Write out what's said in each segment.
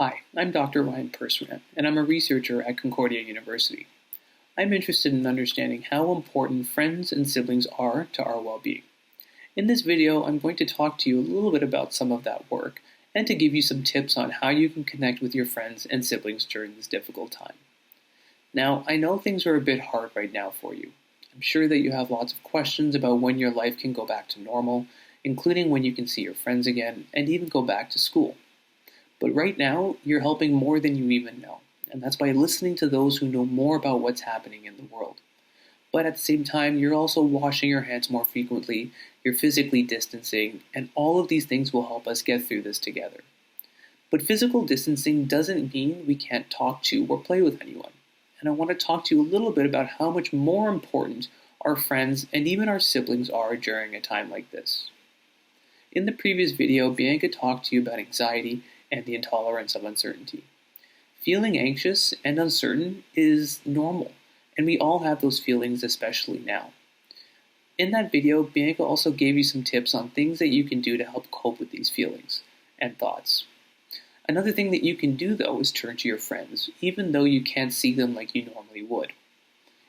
Hi, I'm Dr. Ryan Persram, and I'm a researcher at Concordia University. I'm interested in understanding how important friends and siblings are to our well-being. In this video, I'm going to talk to you a little bit about some of that work and to give you some tips on how you can connect with your friends and siblings during this difficult time. Now, I know things are a bit hard right now for you. I'm sure that you have lots of questions about when your life can go back to normal, including when you can see your friends again and even go back to school. But right now, you're helping more than you even know, and that's by listening to those who know more about what's happening in the world. But at the same time, you're also washing your hands more frequently, you're physically distancing, and all of these things will help us get through this together. But physical distancing doesn't mean we can't talk to or play with anyone. And I want to talk to you a little bit about how much more important our friends and even our siblings are during a time like this. In the previous video, Bianca talked to you about anxiety and the intolerance of uncertainty. Feeling anxious and uncertain is normal, and we all have those feelings, especially now. In that video, Bianca also gave you some tips on things that you can do to help cope with these feelings and thoughts. Another thing that you can do, though, is turn to your friends, even though you can't see them like you normally would.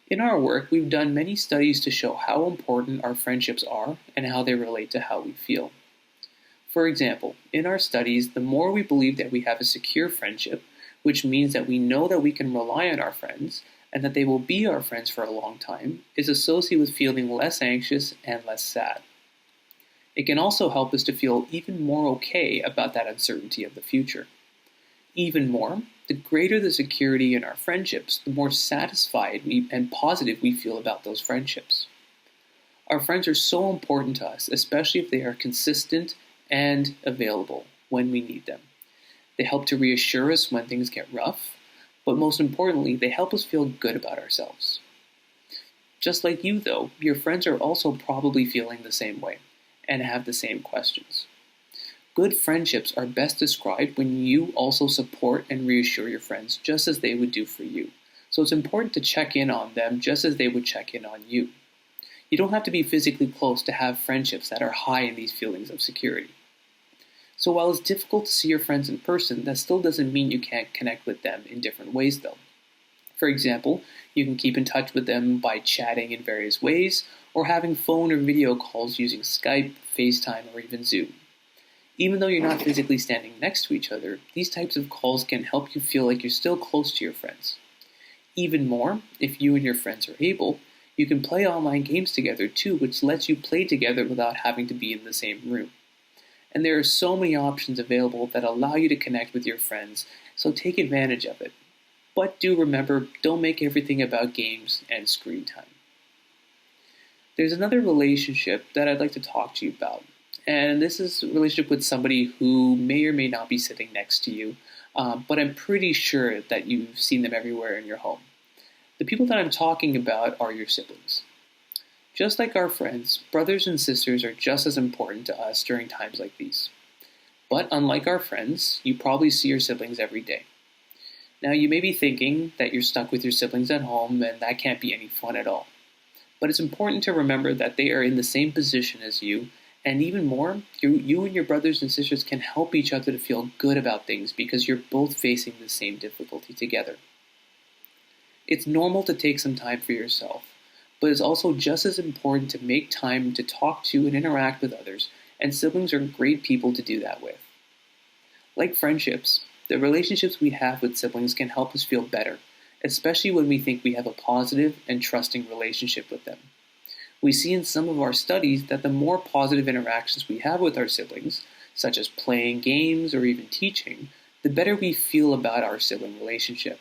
In our work, we've done many studies to show how important our friendships are and how they relate to how we feel. For example, in our studies, the more we believe that we have a secure friendship, which means that we know that we can rely on our friends and that they will be our friends for a long time, is associated with feeling less anxious and less sad. It can also help us to feel even more okay about that uncertainty of the future. Even more, the greater the security in our friendships, the more satisfied and positive we feel about those friendships. Our friends are so important to us, especially if they are consistent and available when we need them. They help to reassure us when things get rough, but most importantly, they help us feel good about ourselves. Just like you, though, your friends are also probably feeling the same way and have the same questions. Good friendships are best described when you also support and reassure your friends just as they would do for you. So it's important to check in on them just as they would check in on you. You don't have to be physically close to have friendships that are high in these feelings of security. So while it's difficult to see your friends in person, that still doesn't mean you can't connect with them in different ways, though. For example, you can keep in touch with them by chatting in various ways, or having phone or video calls using Skype, FaceTime, or even Zoom. Even though you're not physically standing next to each other, these types of calls can help you feel like you're still close to your friends. Even more, if you and your friends are able, you can play online games together too, which lets you play together without having to be in the same room. And there are so many options available that allow you to connect with your friends, so take advantage of it. But do remember, don't make everything about games and screen time. There's another relationship that I'd like to talk to you about, and this is a relationship with somebody who may or may not be sitting next to you, but I'm pretty sure that you've seen them everywhere in your home. The people that I'm talking about are your siblings. Just like our friends, brothers and sisters are just as important to us during times like these. But unlike our friends, you probably see your siblings every day. Now you may be thinking that you're stuck with your siblings at home and that can't be any fun at all. But it's important to remember that they are in the same position as you, and even more, you and your brothers and sisters can help each other to feel good about things because you're both facing the same difficulty together. It's normal to take some time for yourself, but it's also just as important to make time to talk to and interact with others, and siblings are great people to do that with. Like friendships, the relationships we have with siblings can help us feel better, especially when we think we have a positive and trusting relationship with them. We see in some of our studies that the more positive interactions we have with our siblings, such as playing games or even teaching, the better we feel about our sibling relationship.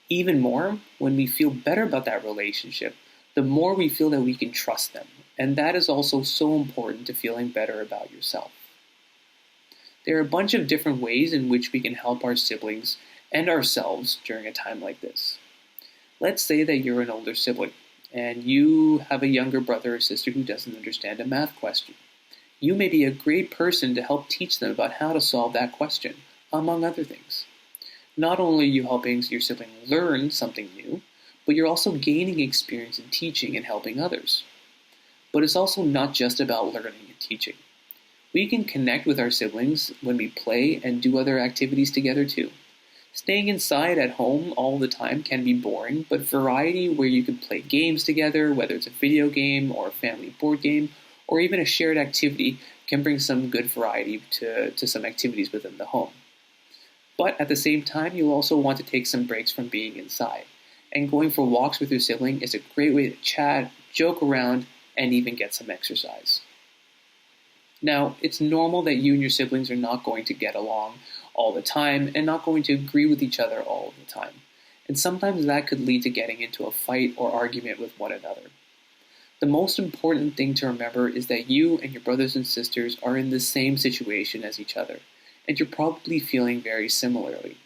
Even more, when we feel better about that relationship, the more we feel that we can trust them, and that is also so important to feeling better about yourself. There are a bunch of different ways in which we can help our siblings and ourselves during a time like this. Let's say that you're an older sibling, and you have a younger brother or sister who doesn't understand a math question. You may be a great person to help teach them about how to solve that question, among other things. Not only are you helping your sibling learn something new, but you're also gaining experience in teaching and helping others. But it's also not just about learning and teaching. We can connect with our siblings when we play and do other activities together too. Staying inside at home all the time can be boring, but variety where you can play games together, whether it's a video game or a family board game, or even a shared activity, can bring some good variety to some activities within the home. But at the same time, you'll also want to take some breaks from being inside. And going for walks with your sibling is a great way to chat, joke around, and even get some exercise. Now, it's normal that you and your siblings are not going to get along all the time and not going to agree with each other all of the time. And sometimes that could lead to getting into a fight or argument with one another. The most important thing to remember is that you and your brothers and sisters are in the same situation as each other, and you're probably feeling very similarly.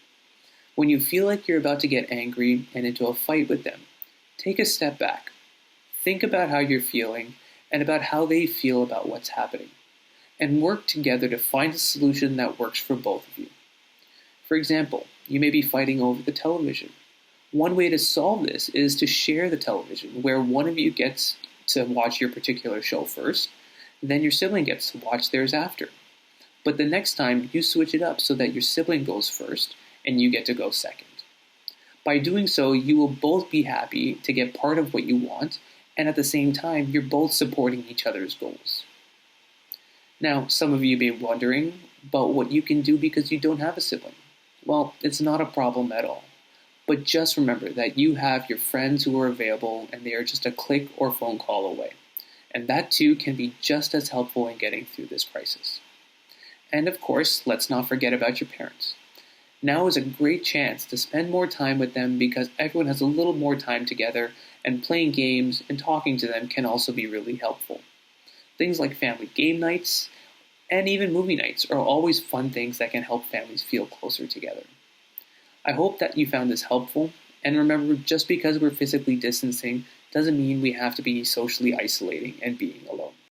When you feel like you're about to get angry and into a fight with them, take a step back. Think about how you're feeling and about how they feel about what's happening, and work together to find a solution that works for both of you. For example, you may be fighting over the television. One way to solve this is to share the television, where one of you gets to watch your particular show first, then your sibling gets to watch theirs after. But the next time, you switch it up so that your sibling goes first and you get to go second. By doing so, you will both be happy to get part of what you want, and at the same time, you're both supporting each other's goals. Now, some of you may be wondering about what you can do because you don't have a sibling. Well, it's not a problem at all. But just remember that you have your friends who are available and they are just a click or phone call away. And that too can be just as helpful in getting through this crisis. And of course, let's not forget about your parents. Now is a great chance to spend more time with them because everyone has a little more time together, and playing games and talking to them can also be really helpful. Things like family game nights and even movie nights are always fun things that can help families feel closer together. I hope that you found this helpful, and remember, just because we're physically distancing doesn't mean we have to be socially isolating and being alone.